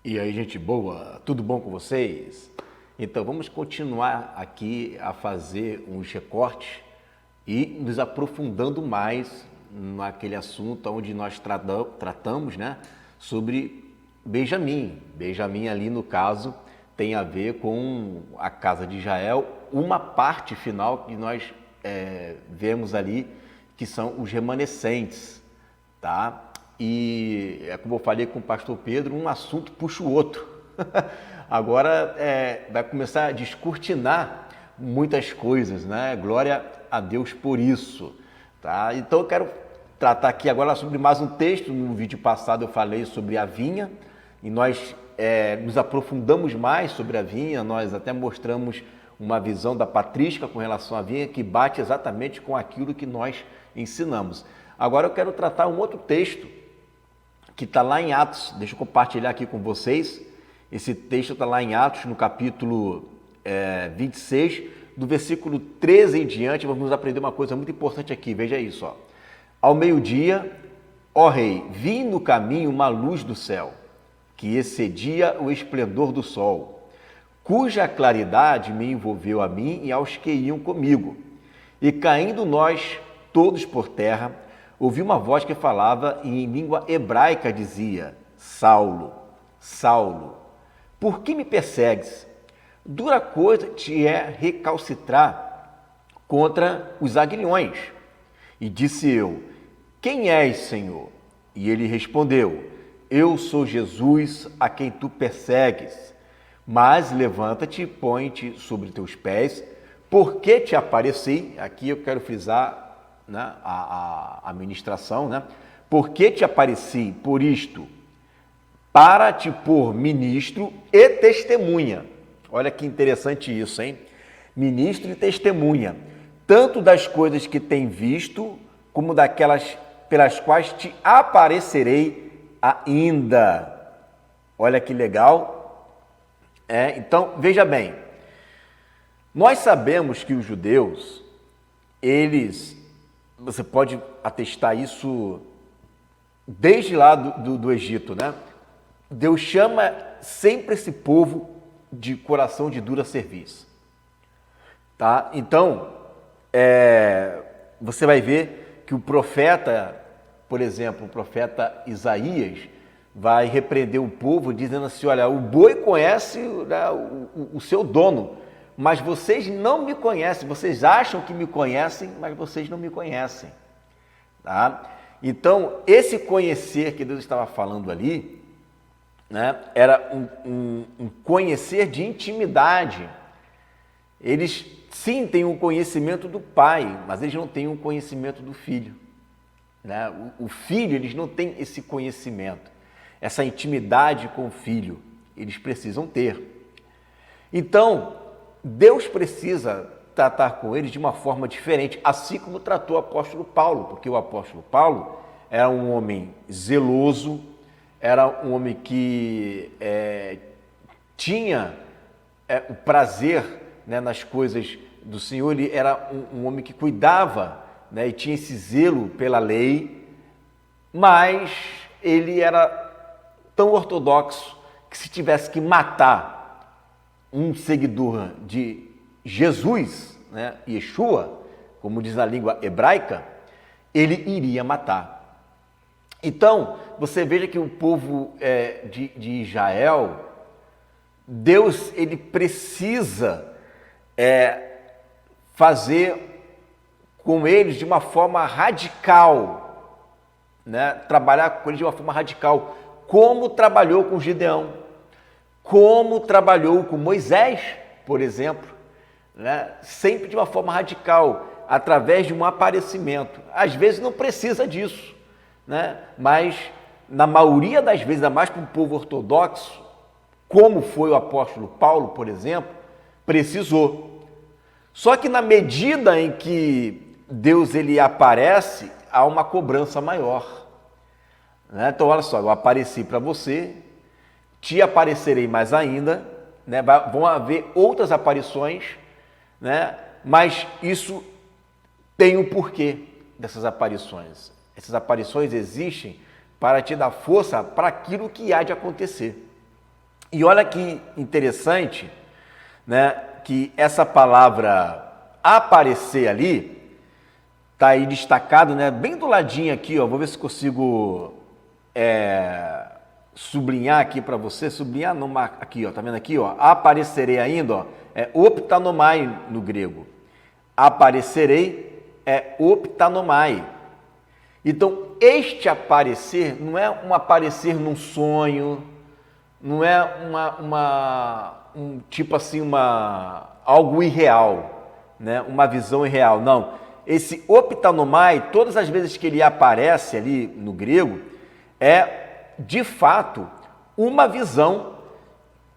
E aí, gente boa, tudo bom com vocês? Então, vamos continuar aqui a fazer uns recortes e nos aprofundando mais naquele assunto onde nós tratamos, né, sobre Benjamim. Benjamim ali, no caso, tem a ver com a casa de Israel, uma parte final que nós vemos ali, que são os remanescentes, tá? E é como eu falei com o pastor Pedro, um assunto puxa o outro. Agora vai começar a descortinar muitas coisas, né? Glória a Deus por isso, tá? Então eu quero tratar aqui agora sobre mais um texto. No vídeo passado eu falei sobre a vinha e nós nos aprofundamos mais sobre a vinha, nós até mostramos uma visão da patrística com relação à vinha que bate exatamente com aquilo que nós ensinamos. Agora eu quero tratar um outro texto que está lá em Atos. Deixa eu compartilhar aqui com vocês. Esse texto está lá em Atos, no capítulo 26, do versículo 13 em diante. Vamos aprender uma coisa muito importante aqui, veja isso. Ó. Ao meio-dia, ó rei, vi no caminho uma luz do céu, que excedia o esplendor do sol, cuja claridade me envolveu a mim e aos que iam comigo. E caindo nós todos por terra, ouvi uma voz que falava em língua hebraica, dizia: Saulo, Saulo, por que me persegues? Dura coisa te é recalcitrar contra os aguilhões. E disse eu: quem és, Senhor? E ele respondeu: eu sou Jesus a quem tu persegues. Mas levanta-te e põe-te sobre teus pés, porque te apareci. Aqui eu quero frisar, né, a ministração, né? Porque te apareci por isto, para te pôr ministro e testemunha. Olha que interessante isso, hein? Ministro e testemunha, tanto das coisas que tem visto, como daquelas pelas quais te aparecerei ainda. Olha que legal. Então, veja bem, nós sabemos que os judeus, você pode atestar isso desde lá do Egito, né? Deus chama sempre esse povo de coração de dura cerviz, tá? Então, você vai ver que o profeta, por exemplo, o profeta Isaías, vai repreender o povo dizendo assim: olha, o boi conhece, né, o seu dono, mas vocês não me conhecem, vocês acham que me conhecem, mas vocês não me conhecem, tá? Então, esse conhecer que Deus estava falando ali, né, era um conhecer de intimidade. Eles, sim, têm um conhecimento do Pai, mas eles não têm um conhecimento do Filho, né? O Filho, eles não têm esse conhecimento, essa intimidade com o Filho, eles precisam ter. Então, Deus precisa tratar com eles de uma forma diferente, assim como tratou o apóstolo Paulo, porque o apóstolo Paulo era um homem zeloso, era um homem que tinha o prazer, né, nas coisas do Senhor. Ele era um homem que cuidava, né, e tinha esse zelo pela lei, mas ele era tão ortodoxo que se tivesse que matar um seguidor de Jesus, né, Yeshua, como diz a língua hebraica, ele iria matar. Então, você veja que o povo de Israel, Deus, ele precisa fazer com eles de uma forma radical, né? Trabalhar com eles de uma forma radical, como trabalhou com Gideão, como trabalhou com Moisés, por exemplo, né? Sempre de uma forma radical, através de um aparecimento. Às vezes não precisa disso, né? Mas na maioria das vezes, ainda mais para um povo ortodoxo, como foi o apóstolo Paulo, por exemplo, precisou. Só que na medida em que Deus ele aparece, há uma cobrança maior, né? Então, olha só, eu apareci para você, te aparecerei mais ainda, né? Vão haver outras aparições, né? Mas isso tem um porquê dessas aparições. Essas aparições existem para te dar força para aquilo que há de acontecer. E olha que interessante, né, que essa palavra aparecer ali, está aí destacado, né, bem do ladinho aqui, ó, vou ver se consigo sublinhar aqui para você, sublinhar aqui, ó, tá vendo aqui, ó, aparecerei ainda, ó, é optanomai no grego. Aparecerei é optanomai. Então, este aparecer não é um aparecer num sonho, não é tipo assim, algo irreal, né? Uma visão irreal, não. Esse optanomai, todas as vezes que ele aparece ali no grego, é, de fato, uma visão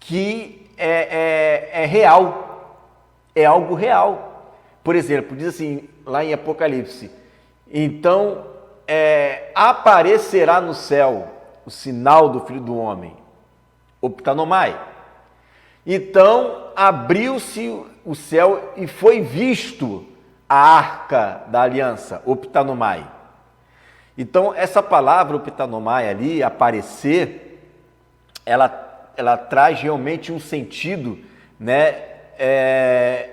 que é real, é algo real. Por exemplo, diz assim, lá em Apocalipse, então aparecerá no céu o sinal do Filho do Homem, optanomai. Então abriu-se o céu e foi visto a arca da aliança, optanomai. Então essa palavra optanomai ali, aparecer, ela traz realmente um sentido, né,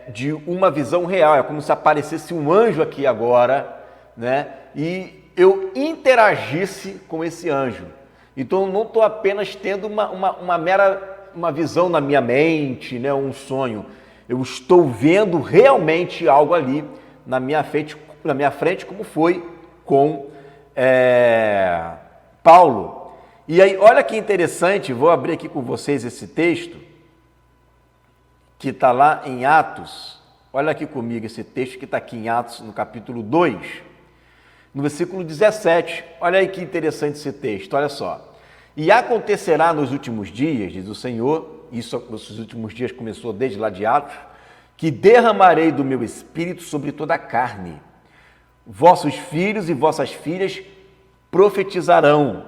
de uma visão real. É como se aparecesse um anjo aqui agora, né, e eu interagisse com esse anjo. Então eu não estou apenas tendo uma mera visão na minha mente, né, um sonho. Eu estou vendo realmente algo ali na minha frente, como foi com Paulo. E aí, olha que interessante, vou abrir aqui com vocês esse texto, que está lá em Atos. Olha aqui comigo esse texto que está aqui em Atos, no capítulo 2, no versículo 17. Olha aí que interessante esse texto, olha só. E acontecerá nos últimos dias, diz o Senhor, isso nos últimos dias começou desde lá de Atos, que derramarei do meu espírito sobre toda a carne. Vossos filhos e vossas filhas profetizarão,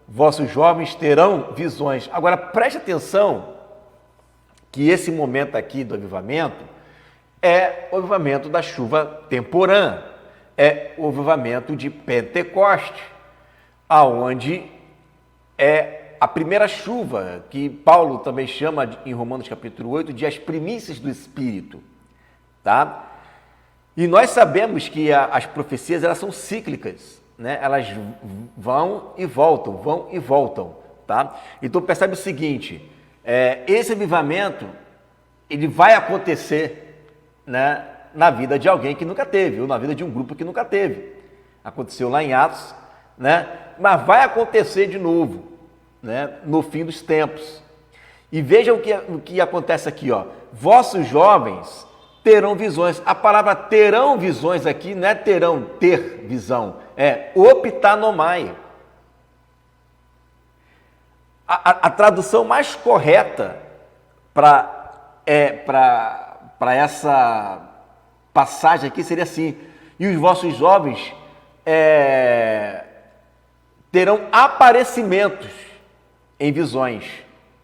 vossos jovens terão visões. Agora preste atenção que esse momento aqui do avivamento é o avivamento da chuva temporã, é o avivamento de Pentecoste, aonde é a primeira chuva, que Paulo também chama em Romanos capítulo 8 de as primícias do Espírito, tá? E nós sabemos que as profecias, elas são cíclicas, né? Elas vão e voltam, tá? Então percebe o seguinte, esse avivamento, ele vai acontecer, né, na vida de alguém que nunca teve, ou na vida de um grupo que nunca teve. Aconteceu lá em Atos, né? Mas vai acontecer de novo, né, no fim dos tempos. E veja o que acontece aqui, ó. Vossos jovens terão visões. A palavra terão visões aqui não é ter visão, é optanomai. A tradução mais correta para essa passagem aqui seria assim: e os vossos jovens terão aparecimentos em visões,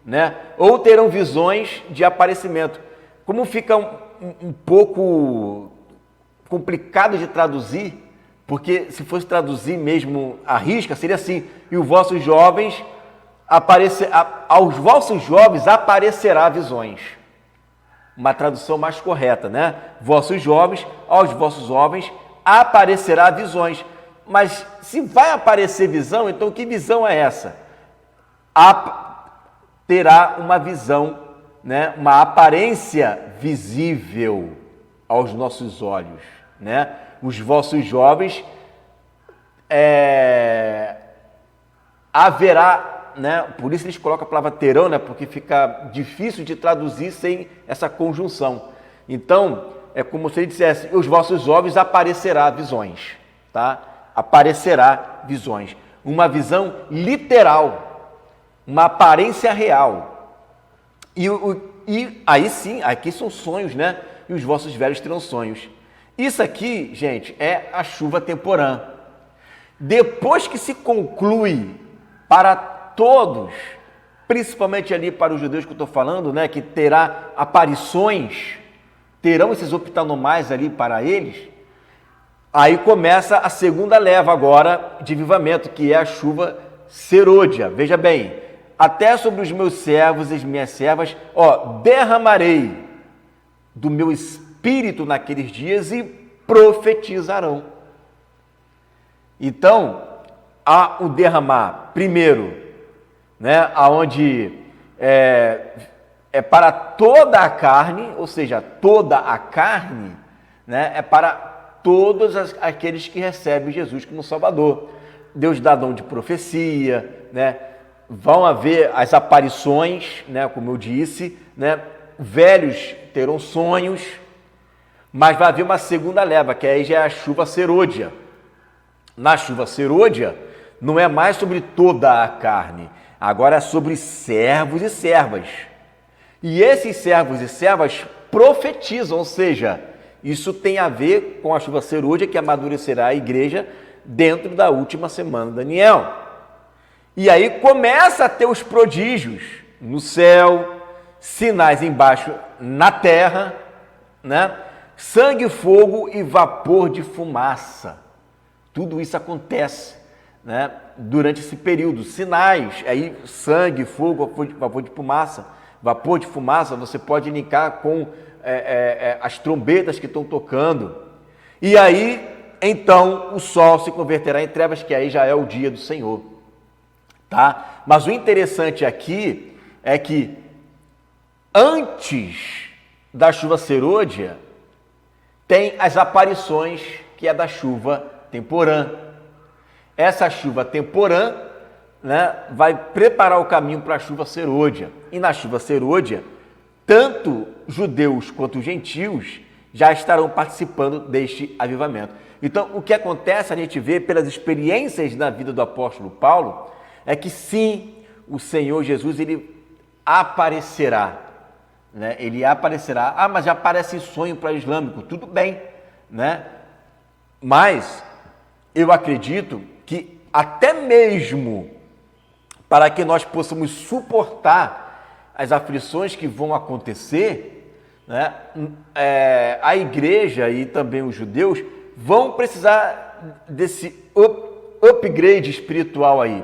né? Ou terão visões de aparecimento. Como fica um pouco complicado de traduzir, porque se fosse traduzir mesmo à risca, seria assim: e os vossos jovens aos vossos jovens aparecerá visões. Uma tradução mais correta, né? Vossos jovens, aos vossos jovens aparecerá visões. Mas se vai aparecer visão, então que visão é essa? Terá uma visão, né? Uma aparência visível aos nossos olhos, né? Os vossos jovens haverá, né? Por isso eles colocam a palavra terão, né? Porque fica difícil de traduzir sem essa conjunção. Então, é como se ele dissesse: os vossos jovens aparecerá visões, tá? Aparecerá visões. Uma visão literal, uma aparência real. E aí sim, aqui são sonhos, né? E os vossos velhos terão sonhos. Isso aqui, gente, é a chuva temporã. Depois que se conclui para todos, principalmente ali para os judeus que eu estou falando, né? Que terá aparições, terão esses optanomais ali para eles. Aí começa a segunda leva agora de avivamento, que é a chuva serôdia. Veja bem, até sobre os meus servos e as minhas servas, derramarei do meu espírito naqueles dias e profetizarão. Então, há o derramar, primeiro, né, aonde é para toda a carne, ou seja, toda a carne, né, é para todos aqueles que recebem Jesus como Salvador. Deus dá dom de profecia, né, vão haver as aparições, né, como eu disse, né, velhos terão sonhos, mas vai haver uma segunda leva, que aí já é a chuva serôdia. Na chuva serôdia, não é mais sobre toda a carne, agora é sobre servos e servas. E esses servos e servas profetizam, ou seja, isso tem a ver com a chuva serôdia que amadurecerá a igreja dentro da última semana de Daniel. E aí começa a ter os prodígios no céu, sinais embaixo na terra, né? Sangue, fogo e vapor de fumaça. Tudo isso acontece, né, durante esse período. Sinais, aí sangue, fogo, vapor de fumaça. Vapor de fumaça você pode linkar com as trombetas que estão tocando. E aí, então, o sol se converterá em trevas, que aí já é o dia do Senhor. Tá? Mas o interessante aqui é que antes da chuva serôdia, tem as aparições, que é da chuva temporã. Essa chuva temporã, né, vai preparar o caminho para a chuva serôdia. E na chuva serôdia, tanto judeus quanto gentios já estarão participando deste avivamento. Então, o que acontece, a gente vê pelas experiências na vida do apóstolo Paulo, é que sim, o Senhor Jesus, ele aparecerá, né? Ele aparecerá. Ah, mas já aparece em sonho para islâmico, tudo bem, né? Mas eu acredito que até mesmo para que nós possamos suportar as aflições que vão acontecer, né, a igreja e também os judeus vão precisar desse upgrade espiritual aí.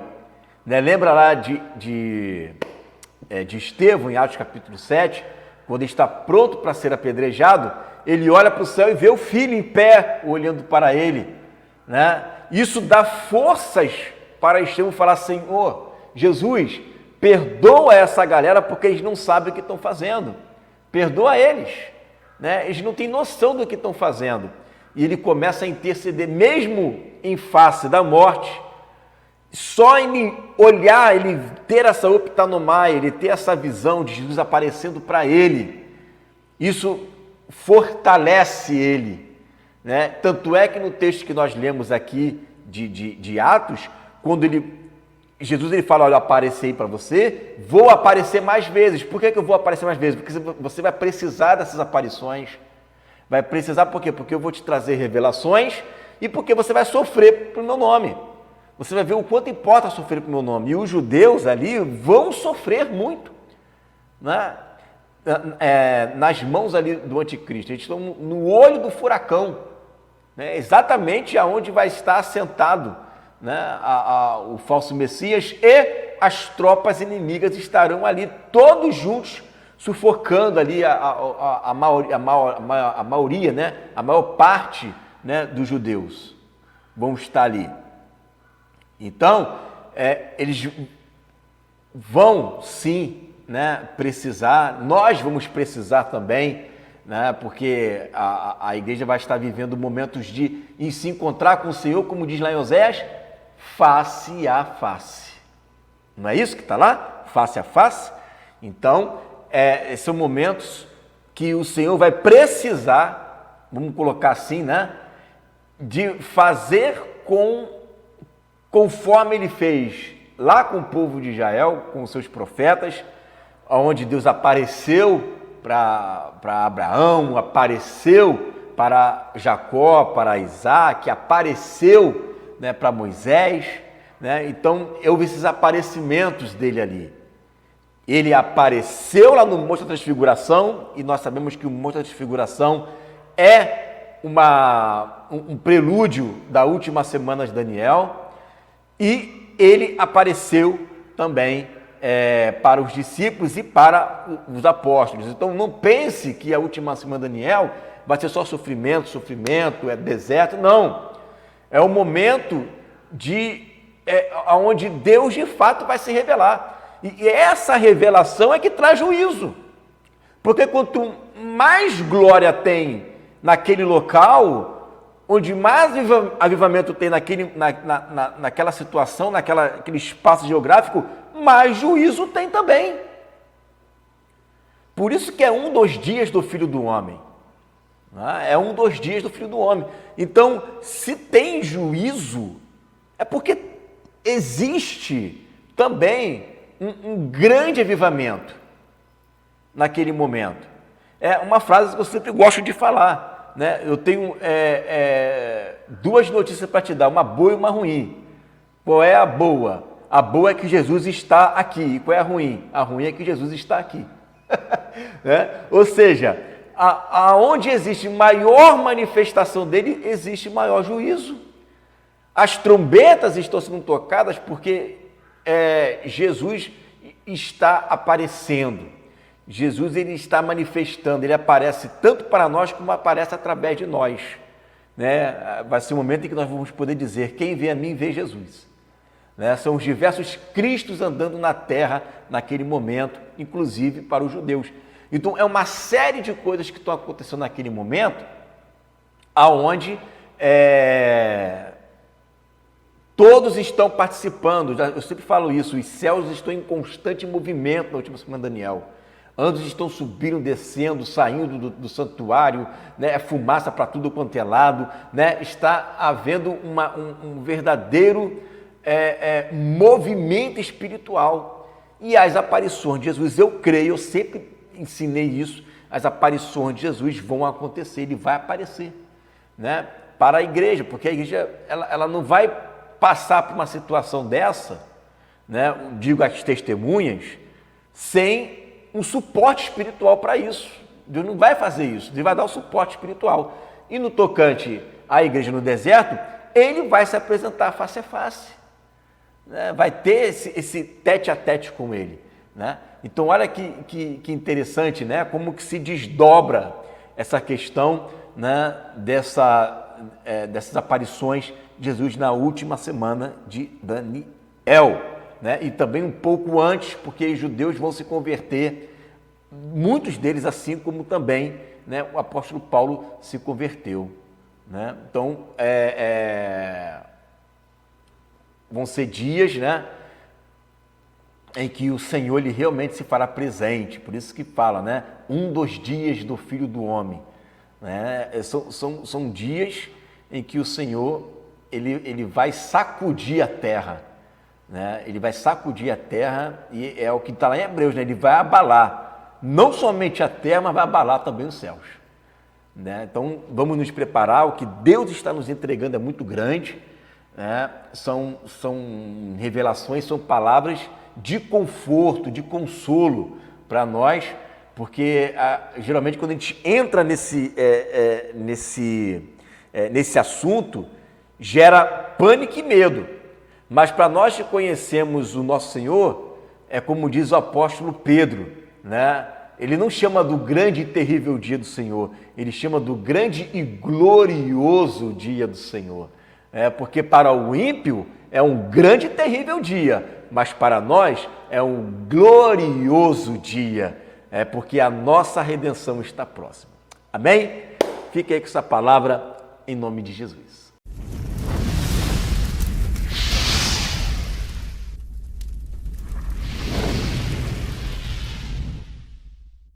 Né? Lembra lá de Estevão, em Atos capítulo 7, quando ele está pronto para ser apedrejado, ele olha para o céu e vê o filho em pé, olhando para ele. Né? Isso dá forças para Estevão falar: Senhor, Jesus, perdoa essa galera porque eles não sabem o que estão fazendo. Perdoa eles. Né? Eles não têm noção do que estão fazendo. E ele começa a interceder, mesmo em face da morte. Só em olhar, ele ter essa optanomai, ele ter essa visão de Jesus aparecendo para ele, isso fortalece ele, né? Tanto é que no texto que nós lemos aqui de Atos, quando Jesus ele fala: olha, apareci para você, vou aparecer mais vezes. Por que eu vou aparecer mais vezes? Porque você vai precisar dessas aparições. Vai precisar por quê? Porque eu vou te trazer revelações e porque você vai sofrer pelo meu nome. Você vai ver o quanto importa sofrer pelo meu nome. E os judeus ali vão sofrer muito, né? Nas mãos ali do anticristo. Eles estão no olho do furacão, né? Exatamente aonde vai estar assentado, né, o falso Messias, e as tropas inimigas estarão ali todos juntos, sufocando ali a maioria, né, a maior parte, né, dos judeus vão estar ali. Então, eles vão sim, né, precisar, nós vamos precisar também, né, porque a igreja vai estar vivendo momentos de se encontrar com o Senhor, como diz lá em Oséias, face a face. Não é isso que está lá? Face a face? Então, são momentos que o Senhor vai precisar, vamos colocar assim, né, de fazer conforme ele fez lá com o povo de Israel, com os seus profetas, onde Deus apareceu para Abraão, apareceu para Jacó, para Isaac, apareceu, né, para Moisés, né? Então, houve esses aparecimentos dele ali. Ele apareceu lá no Monte da Transfiguração, e nós sabemos que o Monte da Transfiguração é um prelúdio da última semana de Daniel, e ele apareceu também para os discípulos e para os apóstolos. Então não pense que a última semana de Daniel vai ser só sofrimento, é deserto. Não, é o momento onde Deus de fato vai se revelar. E essa revelação é que traz juízo. Porque quanto mais glória tem naquele local, onde mais avivamento tem naquela situação, naquele espaço geográfico, mais juízo tem também. Por isso que é um dos dias do Filho do Homem. É um dos dias do Filho do Homem. Então, se tem juízo, é porque existe também um grande avivamento naquele momento. É uma frase que eu sempre gosto de falar, né? Eu tenho duas notícias para te dar, uma boa e uma ruim. Qual é a boa? A boa é que Jesus está aqui. E qual é a ruim? A ruim é que Jesus está aqui. Né? Ou seja, aonde existe maior manifestação dele, existe maior juízo. As trombetas estão sendo tocadas porque Jesus está aparecendo. Jesus ele está manifestando, ele aparece tanto para nós como aparece através de nós. Né? Vai ser um momento em que nós vamos poder dizer, quem vê a mim, vê Jesus. Né? São os diversos Cristos andando na terra naquele momento, inclusive para os judeus. Então, é uma série de coisas que estão acontecendo naquele momento, aonde todos estão participando. Eu sempre falo isso, os céus estão em constante movimento na última semana de Daniel. Anjos estão subindo, descendo, saindo do santuário, né? Fumaça para tudo quanto é lado, né? Está havendo um verdadeiro movimento espiritual. E as aparições de Jesus, eu creio, eu sempre ensinei isso, as aparições de Jesus vão acontecer, ele vai aparecer, né? Para a igreja, porque a igreja ela não vai passar por uma situação dessa, né? Digo as testemunhas, sem um suporte espiritual para isso. Deus não vai fazer isso, Deus vai dar o suporte espiritual. E no tocante à igreja no deserto, ele vai se apresentar face a face, né? Vai ter esse tete a tete com ele, né? Então olha que interessante, né? Como que se desdobra essa questão, né? Dessas aparições de Jesus na última semana de Daniel. Né? E também um pouco antes, porque os judeus vão se converter, muitos deles assim como também, né, o apóstolo Paulo se converteu. Né? Então, vão ser dias, né, em que o Senhor ele realmente se fará presente, por isso que fala, né, um dos dias do Filho do Homem. Né? São dias em que o Senhor ele vai sacudir a terra. Né? Ele vai sacudir a terra e é o que está lá em Hebreus, né? Ele vai abalar não somente a terra, mas vai abalar também os céus. Né? Então vamos nos preparar, o que Deus está nos entregando é muito grande, né? São revelações, são palavras de conforto, de consolo para nós, porque geralmente quando a gente entra nesse assunto, gera pânico e medo. Mas para nós que conhecemos o nosso Senhor, é como diz o apóstolo Pedro, né? Ele não chama do grande e terrível dia do Senhor, ele chama do grande e glorioso dia do Senhor. Porque para o ímpio é um grande e terrível dia, mas para nós é um glorioso dia, porque a nossa redenção está próxima. Amém? Fique aí com essa palavra em nome de Jesus.